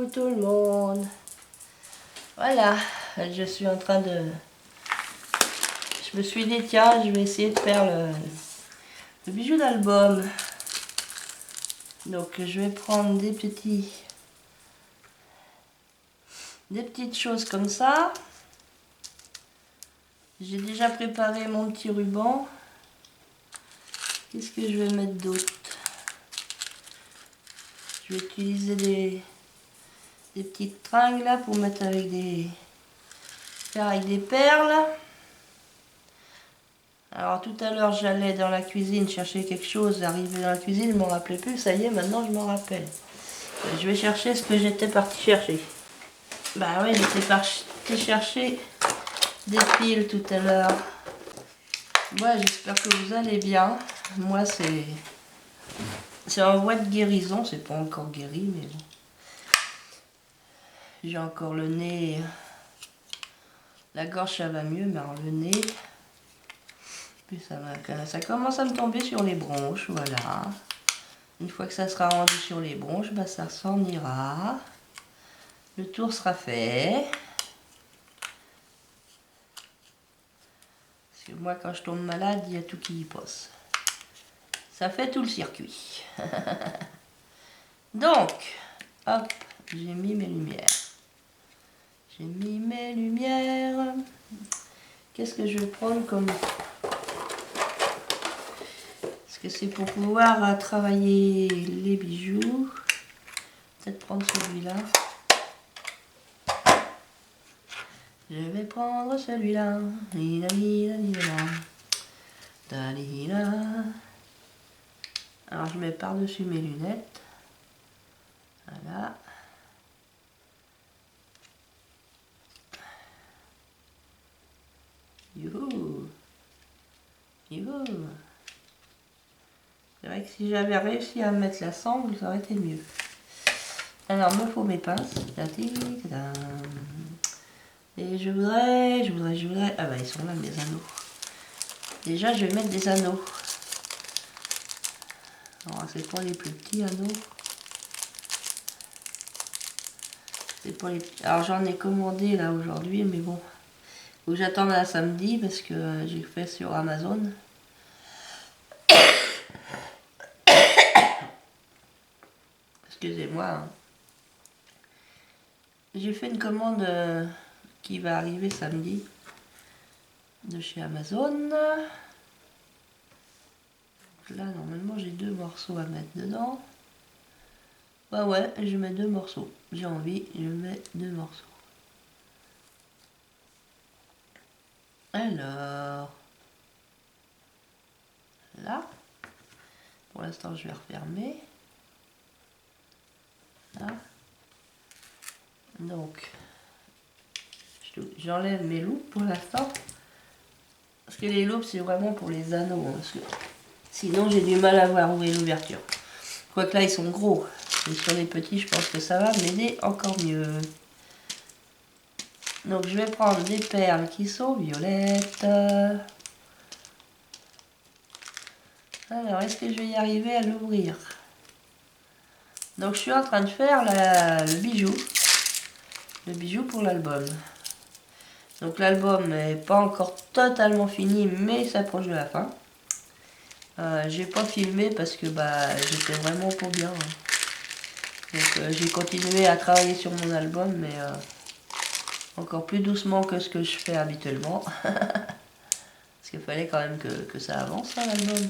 Coucou tout le monde. Voilà, je suis en train de... Je me suis dit, tiens, je vais essayer de faire le bijou d'album. Donc je vais prendre des petites choses comme ça. J'ai déjà préparé mon petit ruban. Qu'est-ce que je vais mettre d'autre? Je vais utiliser des petites tringles là pour mettre avec faire avec des perles. Alors tout à l'heure j'allais dans la cuisine chercher quelque chose, arrivé dans la cuisine, je ne m'en rappelais plus, ça y est, maintenant je m'en rappelle. Je vais chercher ce que j'étais parti chercher. Bah oui, j'étais parti chercher des piles tout à l'heure. Ouais, j'espère que vous allez bien. Moi c'est en voie de guérison, c'est pas encore guéri, mais bon. J'ai encore le nez, la gorge ça va mieux, mais alors le nez... Puis ça commence à me tomber sur les bronches, voilà. Une fois que ça sera rendu sur les bronches, bah ça s'en ira. Le tour sera fait. Parce que moi, quand je tombe malade, il y a tout qui y passe. Ça fait tout le circuit. Donc, hop, j'ai mis mes lumières. J'ai mis mes lumières. Qu'est-ce que je vais prendre comme... Parce que c'est pour pouvoir travailler les bijoux. Peut-être prendre celui-là. Je vais prendre celui-là. Alors je mets par-dessus mes lunettes. Voilà. Youhou. Youhou. C'est vrai que si j'avais réussi à mettre la sangle, ça aurait été mieux. Alors, il me faut mes pinces. Et je voudrais... Ah bah, ils sont là, mes anneaux. Déjà, je vais mettre des anneaux. Alors, c'est pas les plus petits anneaux. C'est pas les petits... Alors, j'en ai commandé, là, aujourd'hui, mais bon. Faut que j'attende à samedi, parce que j'ai fait sur Amazon. Excusez-moi. Hein. J'ai fait une commande qui va arriver samedi de chez Amazon. Là, normalement, j'ai 2 morceaux à mettre dedans. Bah ouais, je mets 2 morceaux. J'ai envie, je mets 2 morceaux. Alors, là, pour l'instant, je vais refermer. Là. Donc, j'enlève mes loupes pour l'instant. Parce que les loupes, c'est vraiment pour les anneaux. Hein, parce que sinon, j'ai du mal à voir où est l'ouverture. Quoique là, ils sont gros. Et sur les petits, je pense que ça va m'aider encore mieux. Donc, je vais prendre des perles qui sont violettes. Alors, est-ce que je vais y arriver à l'ouvrir? Donc, je suis en train de faire le bijou. Le bijou pour l'album. Donc, l'album n'est pas encore totalement fini, mais il s'approche de la fin. J'ai pas filmé parce que bah, j'étais vraiment pas bien. Hein. Donc, j'ai continué à travailler sur mon album, mais encore plus doucement que ce que je fais habituellement. Parce qu'il fallait quand même que ça avance, hein, l'album.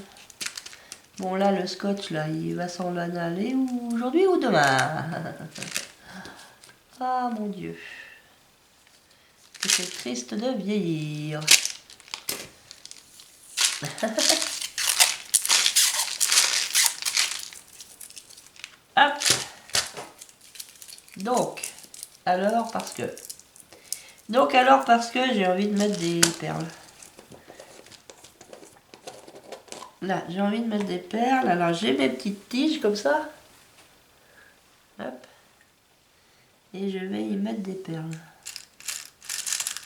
Bon, là, le scotch, là, il va s'en aller aujourd'hui ou demain. Ah, mon Dieu. C'est triste de vieillir. Hop. Donc, alors parce que j'ai envie de mettre des perles. Là, j'ai envie de mettre des perles. Alors, j'ai mes petites tiges comme ça. Hop. Et je vais y mettre des perles.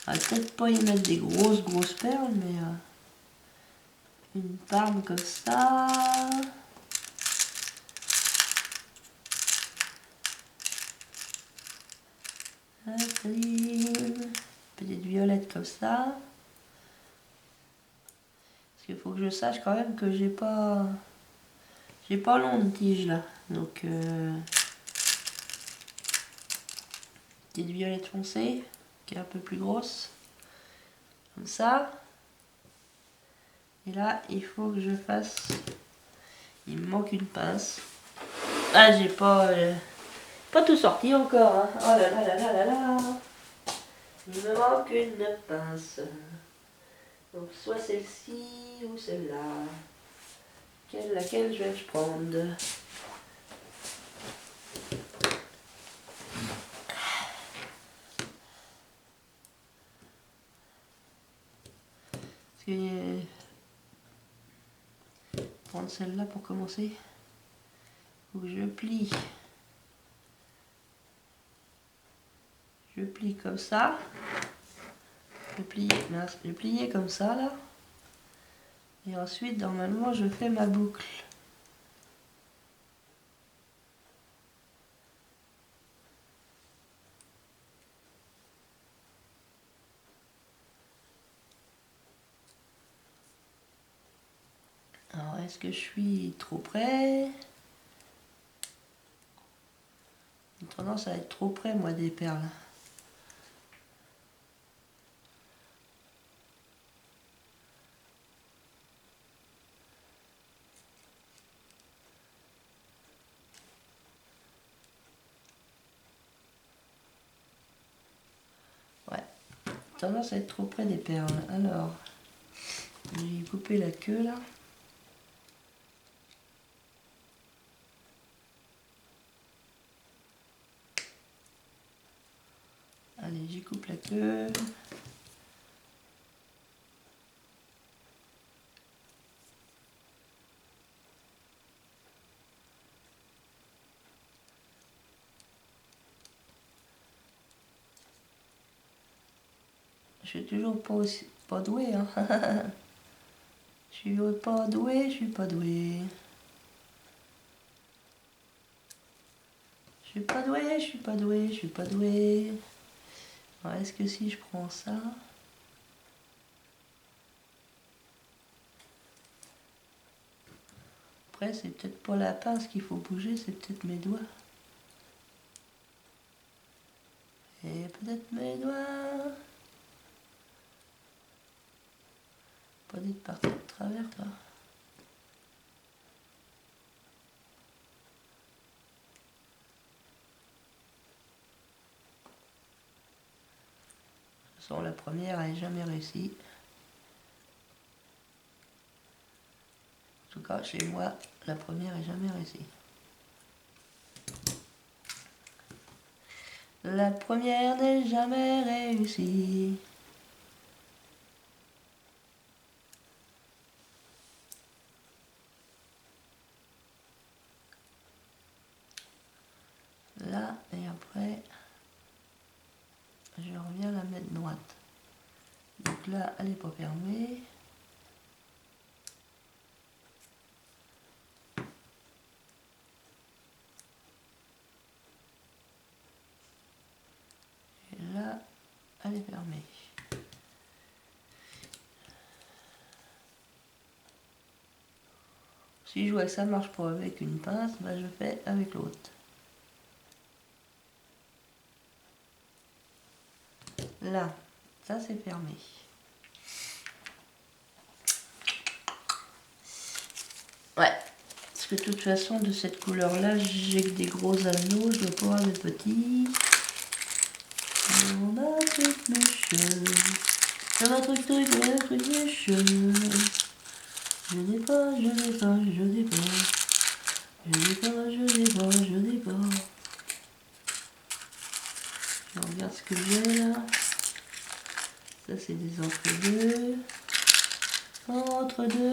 Peut-être pas y mettre des grosses perles, mais une palme comme ça. Une petite violette comme ça. Parce qu'il faut que je sache quand même que j'ai pas long de tige là. Donc petite violette foncée qui est un peu plus grosse. Comme ça. Et là, il faut que je fasse... Il me manque une pince. Ah, j'ai pas tout sorti encore. Hein. Oh là là là là là là. Il me manque une pince. Donc, soit celle-ci ou celle-là. Laquelle je vais prendre? Prendre celle-là pour commencer. Faut que je plie. Je plie comme ça. Je vais plier comme ça là. Et ensuite, normalement, je fais ma boucle. Alors, est-ce que je suis trop près? J'ai tendance à être trop près, moi, des perles. Ouais, tendance à être trop près des perles. Alors, j'ai coupé la queue, là. Allez, j'y coupe la queue. Je suis toujours pas douée, hein. Je suis pas douée, je suis pas douée. Je suis pas douée, je suis pas douée, je suis pas douée. Alors, est-ce que si je prends ça... Après, c'est peut-être pas la pince qu'il faut bouger, c'est peut-être mes doigts. Et peut-être mes doigts. Pas dit de partir de travers, là. De toute façon, la première, elle n'est jamais réussie. En tout cas, chez moi, la première n'est jamais réussie. La première n'est jamais réussie. Là, et après, je reviens la mettre droite. Donc là, elle n'est pas fermée. Et là, elle est fermée. Si je vois que ça marche pas avec une pince, ben je fais avec l'autre. Là, ça c'est fermé. Ouais, parce que de toute façon, de cette couleur-là, j'ai que des gros anneaux, je dois pas avoir des petits. On a truc mécheux. On a truc mécheux. Je n'ai pas, je n'ai pas, je n'ai pas. Je n'ai pas, je n'ai pas, je n'ai pas. Je regarde ce que j'ai là. Ça c'est des entre-deux. Entre-deux.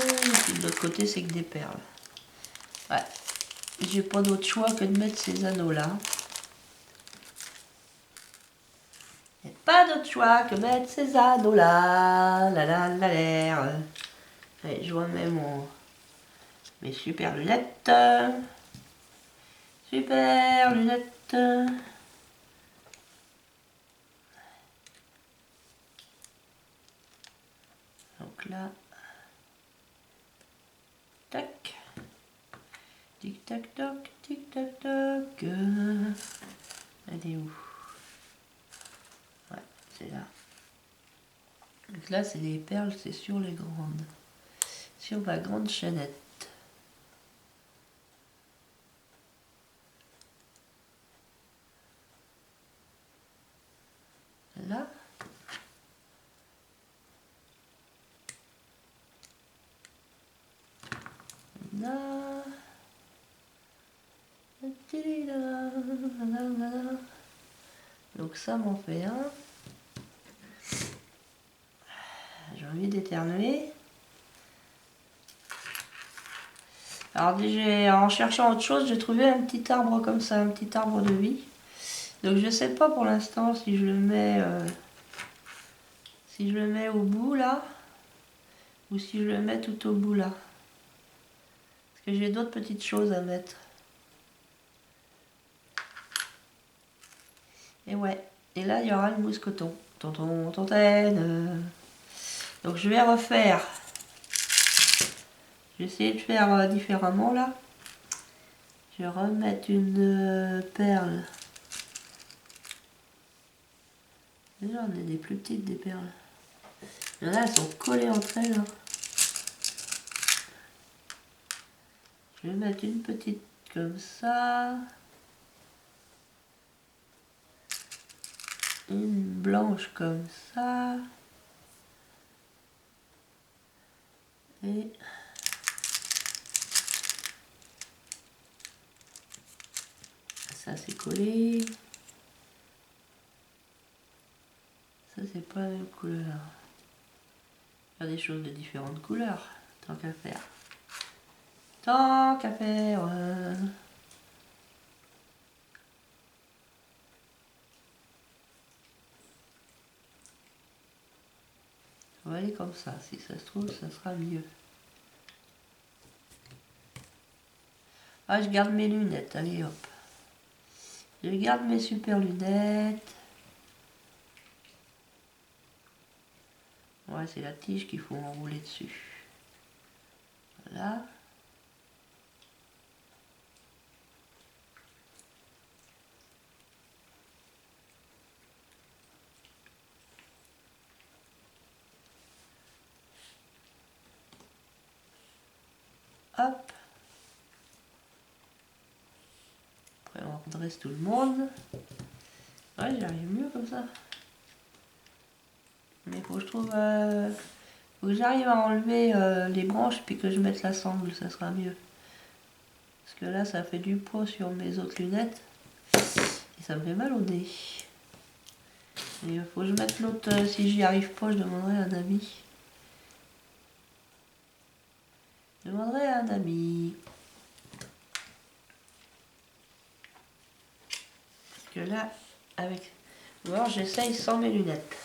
Et de l'autre côté c'est que des perles. Ouais. J'ai pas d'autre choix que de mettre ces anneaux là. Il n'y a pas d'autre choix que de mettre ces anneaux là. La la la l'air. Allez, je remets mes super lunettes. Super lunettes. Donc là, tac, tic tac toc, tic tac toc. Elle est où? Ouais, c'est là. Donc là, c'est les perles, c'est sur les grandes, sur ma grande chaînette. Là. Là. Donc ça m'en fait un. J'ai envie d'éternuer. Alors en cherchant autre chose, j'ai trouvé un petit arbre comme ça, un petit arbre de vie. Donc je sais pas pour l'instant si je le mets au bout là, ou si je le mets tout au bout là. Parce que j'ai d'autres petites choses à mettre. Et ouais. Et là il y aura le mousqueton. Tonton, tontaine. Donc je vais refaire. Je vais essayer de faire différemment là. Je vais remettre une perle. Déjà on a des plus petites des perles. Il y en a, elles sont collées entre elles. Hein. Je vais mettre une petite comme ça. Une blanche comme ça. Et ça c'est collé. Ça c'est pas la même couleur. Faire des choses de différentes couleurs. Tant qu'à faire. Tant qu'à faire. On va aller comme ça. Si ça se trouve, ça sera mieux. Ah, je garde mes lunettes. Allez hop. Je garde mes super lunettes. Ouais, c'est la tige qu'il faut enrouler dessus. Voilà. Hop. Après, on redresse tout le monde. Ouais, j'arrive mieux comme ça. Mais faut que je trouve... faut que j'arrive à enlever les branches puis que je mette la sangle, ça sera mieux. Parce que là, ça fait du poids sur mes autres lunettes. Et ça me fait mal au nez. Et il faut que je mette l'autre... si j'y arrive pas, je demanderai à un ami. Je demanderai à un ami. Parce que là, avec... Ou alors j'essaye sans mes lunettes.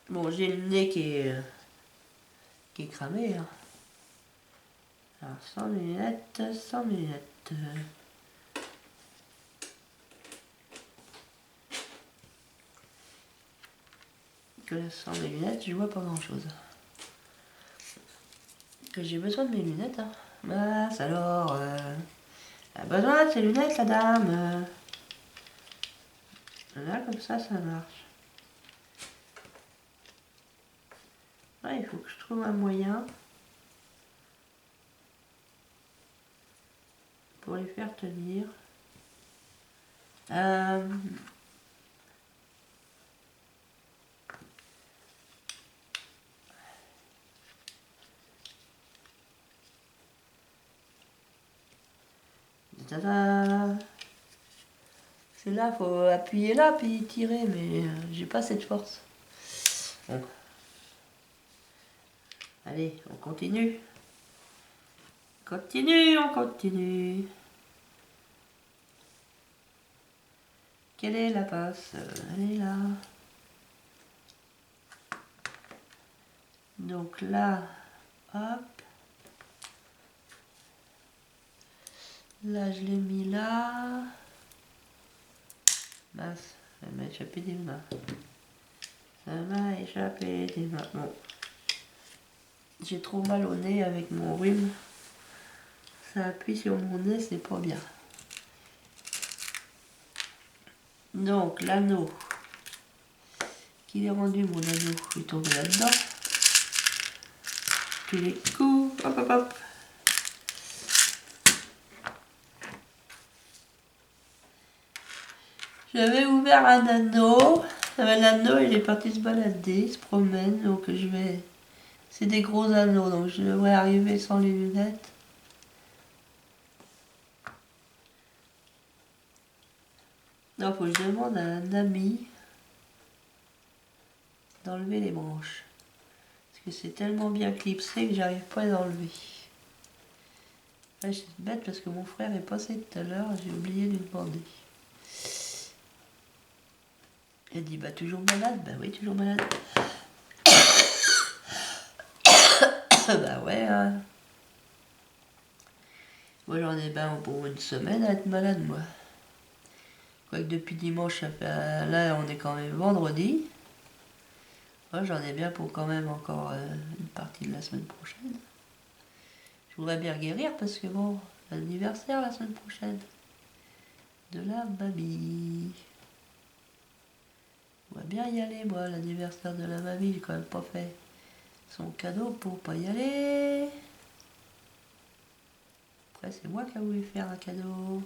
Bon, j'ai le nez qui est cramé. Hein. Alors, sans mes lunettes, sans mes lunettes. Que là, sans mes lunettes, je vois pas grand chose. Que j'ai besoin de mes lunettes. Hein. Mince alors. Elle a besoin de ses lunettes, la dame. Là, comme ça marche. Ouais, il faut que je trouve un moyen pour les faire tenir. Tada! C'est là, faut appuyer là puis tirer, mais j'ai pas cette force. Bon. Allez, on continue. Continue, on continue. Quelle est la passe? Elle est là. Donc là, hop. Là, je l'ai mis là. Mince, elle m'a échappé des mains. Ça m'a échappé des mains. Bon. J'ai trop mal au nez avec mon rhume. Ça appuie sur mon nez, c'est pas bien. Donc l'anneau. Qu'il est rendu mon anneau? Il est tombé là-dedans. Tous les coups. Hop hop hop. J'avais ouvert un anneau. L'anneau il est parti se balader, se promène. Donc je vais. C'est des gros anneaux, donc je devrais arriver sans les lunettes. Non, faut que je demande à un ami d'enlever les branches. Parce que c'est tellement bien clipsé que j'arrive pas à les enlever. Ouais, c'est bête parce que mon frère est passé tout à l'heure, j'ai oublié de lui demander. Elle dit bah toujours malade, bah oui toujours malade. Bah ouais hein. Moi j'en ai ben pour une semaine à être malade moi. Quoique depuis dimanche, ça fait, là on est quand même vendredi. Moi j'en ai bien pour quand même encore une partie de la semaine prochaine. Je voudrais bien guérir parce que bon, l'anniversaire la semaine prochaine. De la mamie. On va bien y aller moi, l'anniversaire de la mamie, j'ai quand même pas fait son cadeau pour pas y aller. Après c'est moi qui a voulu faire un cadeau.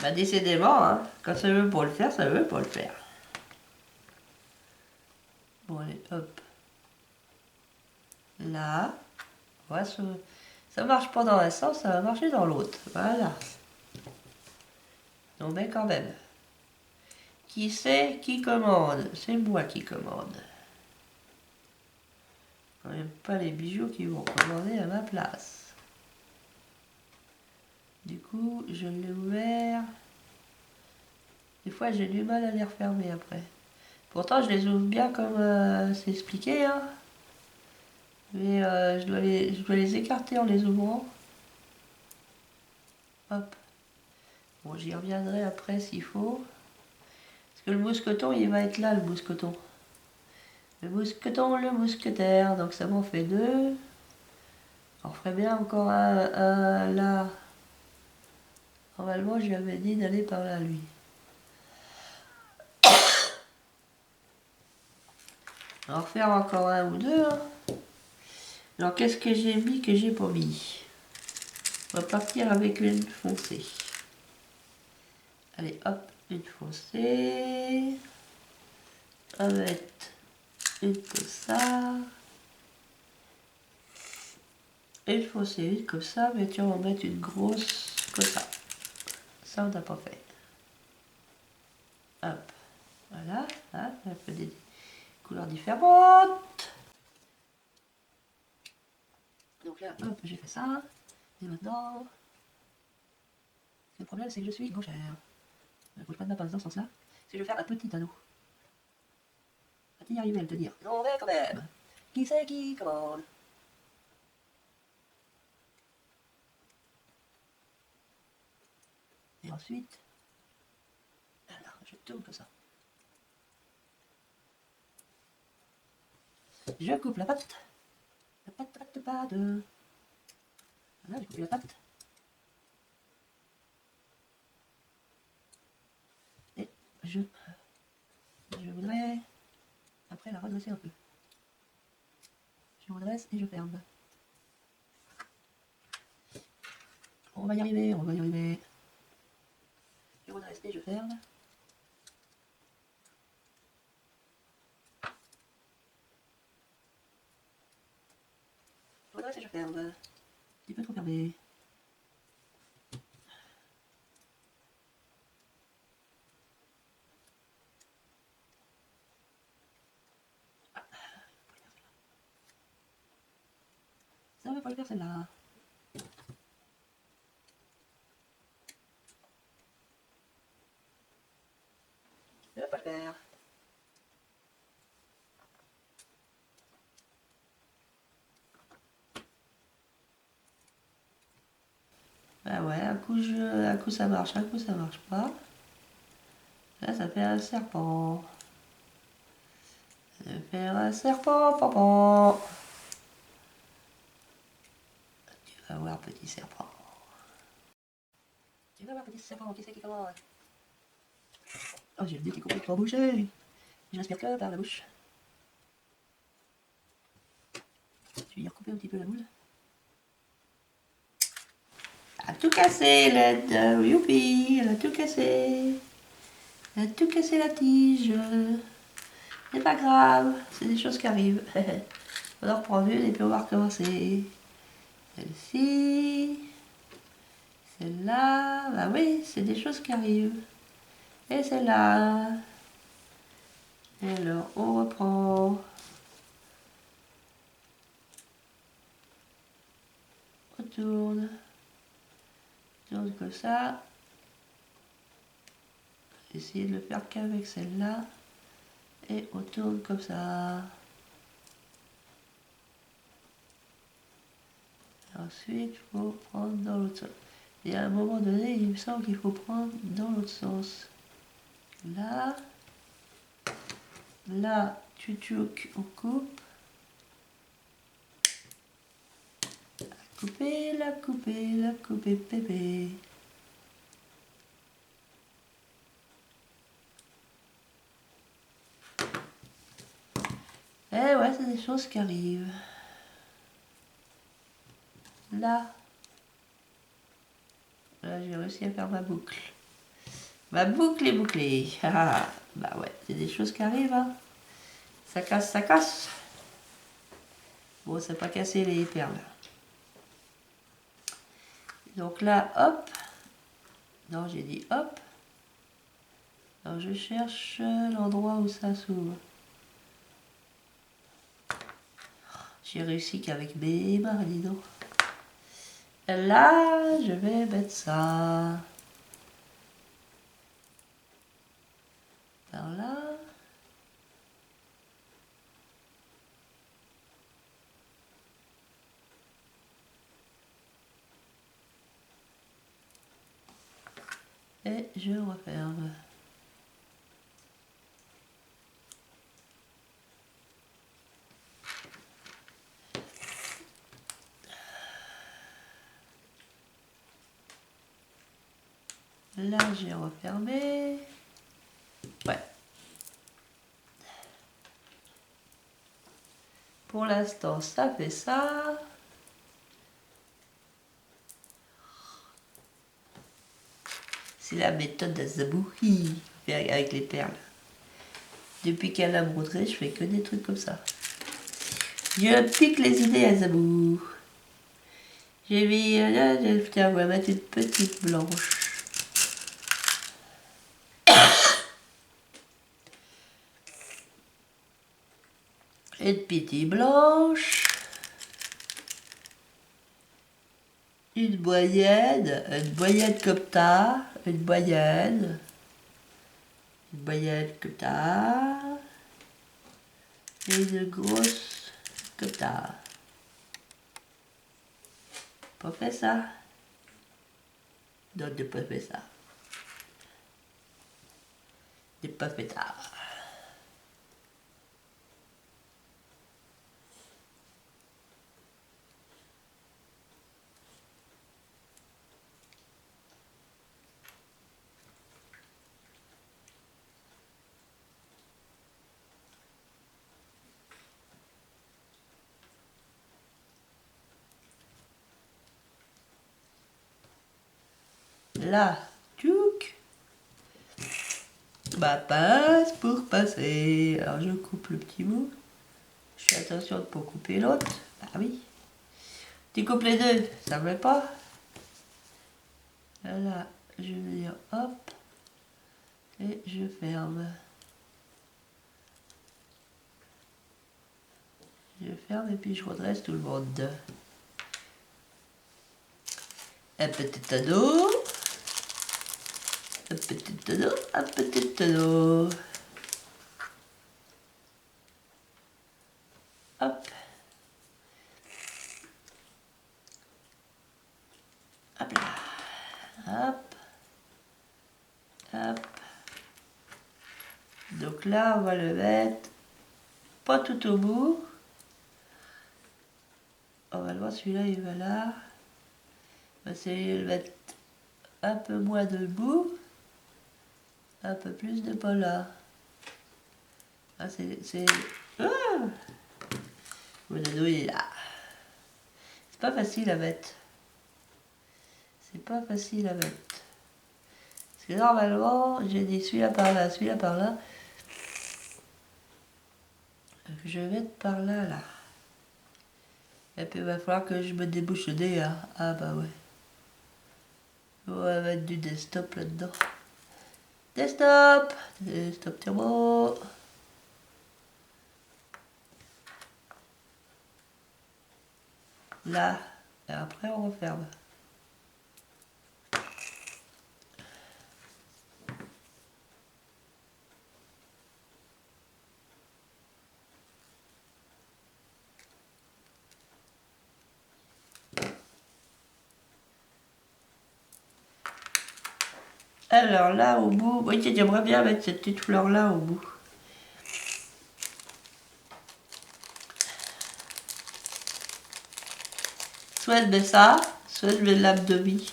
Bah décidément, hein, quand ça veut pas le faire, ça veut pas le faire. Bon allez, hop. Là, voilà, ça marche pas dans un sens, ça va marcher dans l'autre. Voilà. Donc ben quand même. Qui c'est qui commande? C'est moi qui commande. Quand même pas les bijoux qui vont commander à ma place. Du coup, je l'ai ouvert. Des fois, j'ai du mal à les refermer après. Pourtant, je les ouvre bien comme c'est expliqué, hein. Mais je dois les écarter en les ouvrant. Hop. Bon, j'y reviendrai après s'il faut. Parce que le mousqueton, il va être là, le mousqueton. Le mousqueton, le mousquetaire. Donc ça m'en fait deux. On ferait bien encore un là. Normalement, je lui avais dit d'aller par là, lui. On va en refaire encore un ou deux. Hein. Alors, qu'est-ce que j'ai mis que j'ai pas mis? On va partir avec une foncée. Allez, hop, une foncée. On va mettre une comme ça. Une foncée, une comme ça. Mais tiens, on va mettre une grosse comme ça. Ça, on n'a pas fait. Hop, voilà. Hein, un peu des couleurs différentes. Donc là, hop, j'ai fait ça. Et maintenant, le problème c'est que je suis gauchère. Il faut que je prenne ma pince dans ce sens-là. Si je vais faire un petit anneau. Va-t-il y arriver à le tenir? Non, mais quand même. Qui c'est qui commande? Et ensuite, alors, je tourne comme ça. Je coupe la patte. La patte, patte, patte. Voilà, j'ai coupé la patte. Et je voudrais après la redresser un peu. Je redresse et je ferme. On va y arriver, on va y arriver. Je redresse et je ferme. Je redresse et je ferme. Un petit peu trop fermé. Ça va pas le faire celle-là. Ça va pas le faire. Ah ouais, un coup, un coup ça marche, un coup ça marche pas. Là, ça fait un serpent. Ça va faire un serpent, papa. Tu vas voir, petit serpent. Tu vas voir, petit serpent, qui c'est qui commence? Oh, j'ai le nez qui est complètement bougé. Je respire que par la bouche. Je vais y recouper un petit peu la boule. Elle a tout cassé, l'aide. Youpi, elle a tout cassé. Elle a tout cassé la tige. C'est pas grave, c'est des choses qui arrivent. On en reprend une et puis on va recommencer. Celle-ci. Celle-là. Bah oui, c'est des choses qui arrivent. Et celle-là. Et alors, on reprend. On tourne. On tourne comme ça. Essayer de le faire qu'avec celle-là. Et on tourne comme ça. Ensuite, il faut prendre dans l'autre sens. Et à un moment donné, il me semble qu'il faut prendre dans l'autre sens. Là. Là, tu on coupe. La couper, bébé. Eh ouais, c'est des choses qui arrivent. Là. Là, j'ai réussi à faire ma boucle. Ma boucle est bouclée. Bah ouais, c'est des choses qui arrivent. Hein. Ça casse, ça casse. Bon, ça n'a pas cassé les perles. Donc là, hop. Non, j'ai dit hop. Alors je cherche l'endroit où ça s'ouvre. J'ai réussi qu'avec mes mains, dis donc. Là, je vais mettre ça. Par là. Et je referme. Là, j'ai refermé. Ouais. Pour l'instant, ça fait ça. C'est la méthode d'Azabouhi, avec les perles. Depuis qu'elle a montré, je fais que des trucs comme ça. Je pique les idées à Zabou. J'ai mis, tiens, on va mettre une petite blanche. Une petite blanche. Une moyenne comme ça. Une moyenne comme ça. Et une grosse comme ça. Pas fait ça. Non, j'ai pas fait ça. J'ai pas fait ça. Là, tchouk. Ma pince pour passer. Alors je coupe le petit bout. Je fais attention de ne pas couper l'autre. Ah oui. Tu coupes les deux, ça ne veut pas. Là, je vais dire hop. Et je ferme. Je ferme et puis je redresse tout le monde. Un petit anneau. Un petit anneau. Un petit anneau. Hop. Hop là. Donc là, on va le mettre pas tout au bout. On va le voir, celui-là, il va là. On va essayer de le mettre un peu moins debout. Un peu plus de pas là. Ah, c'est... Ah, mon ado, il est là. C'est pas facile à mettre. C'est pas facile à mettre. Parce que normalement, j'ai dit celui-là par là, celui-là par là. Je vais mettre par là, là. Et puis il va falloir que je me débouche le nez, hein. Ah bah ouais. On va mettre du desktop là-dedans. Desktop! Desktop turbo! Là. Et après on referme. Alors là au bout, oui j'aimerais bien mettre cette petite fleur là au bout. Soit je mets ça, soit je mets l'âme de vie.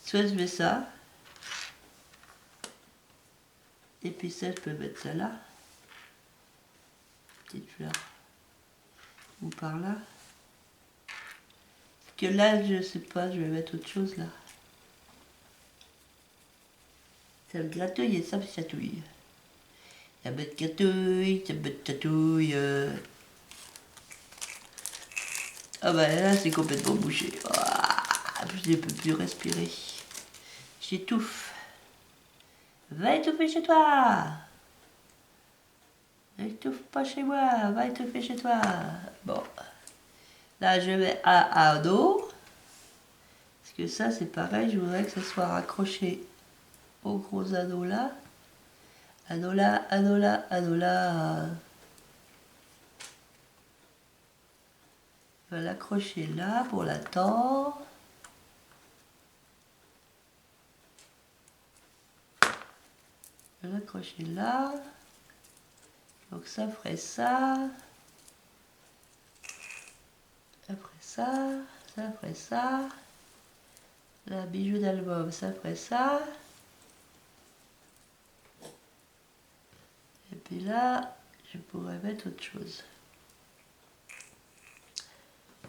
Soit je mets ça. Et puis ça, je peux mettre ça là. Petite fleur. Ou par là. Parce que là, je sais pas, je vais mettre autre chose là. Ça me gratouille et ça me chatouille. Ça me gratouille, ça me chatouille. Ah bah là, c'est complètement bouché. Je ne peux plus respirer. J'étouffe. Va étouffer chez toi. N'étouffe pas chez moi, va étouffer chez toi. Bon. Là, je mets un anneau. Parce que ça, c'est pareil, je voudrais que ça soit raccroché au gros anneau là. Anneau là, anneau là, anneau là. Je vais l'accrocher là pour l'attendre. Je vais l'accrocher là. Donc ça ferait ça. Après ça, ça ferait ça. La bijou d'album, ça ferait ça. Et puis là, je pourrais mettre autre chose.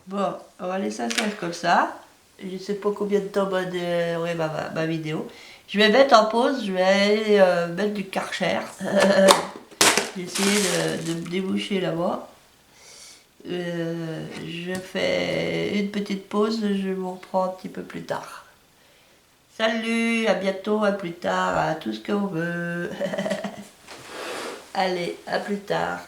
Bon, on va laisser ça comme ça. Je sais pas combien de temps va durer ma vidéo. Je vais mettre en pause, je vais aller mettre du Karcher. J'ai essayé de me déboucher là-bas. Je fais une petite pause, je vous reprends un petit peu plus tard. Salut, à bientôt, à plus tard, à tout ce qu'on veut. Allez, à plus tard.